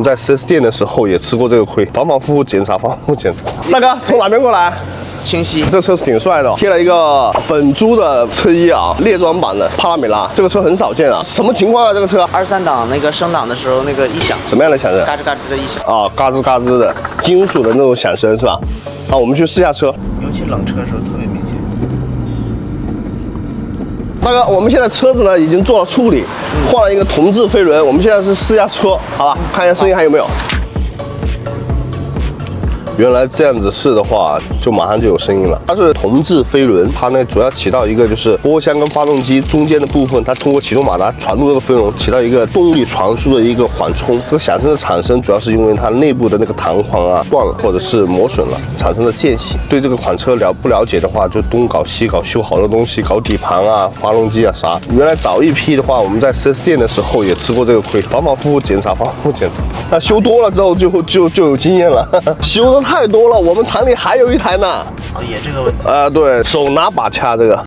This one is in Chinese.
们在 4S 店的时候也吃过这个亏，反反复复检查，反反复复检查。大哥，从哪边过来？清晰，这车是挺帅的哦，贴了一个粉珠的车衣啊，猎装版的帕拉梅拉，这个车很少见啊。什么情况啊？这个车23档那个升档的时候那个异响，什么样的响声？嘎吱嘎吱的异响啊，嘎吱嘎吱的金属的那种响声是吧？好，我们去试下车。尤其冷车的时候特别明显。大哥，我们现在车子呢已经做了处理，换了一个同致飞轮，我们现在是试下车，好吧？看一下声音还有没有。原来这样子试的话，就马上就有声音了。它是同致飞轮，它呢主要起到一个就是波箱跟发动机中间的部分，它通过启动马达传入这个飞轮，起到一个动力传输的一个缓冲。这个响声的产生主要是因为它内部的那个弹簧啊断了或者是磨损了，产生的间隙。对这个款车不了解的话，就东搞西搞，修好多东西，搞底盘啊、发动机啊啥。原来早一批的话，我们在 4S 店的时候也吃过这个亏，反反复复检查，反反复复检查。那修多了之后就有经验了，修的太多了，我们厂里还有一台呢。哦，也这个问题。对手拿把掐这个。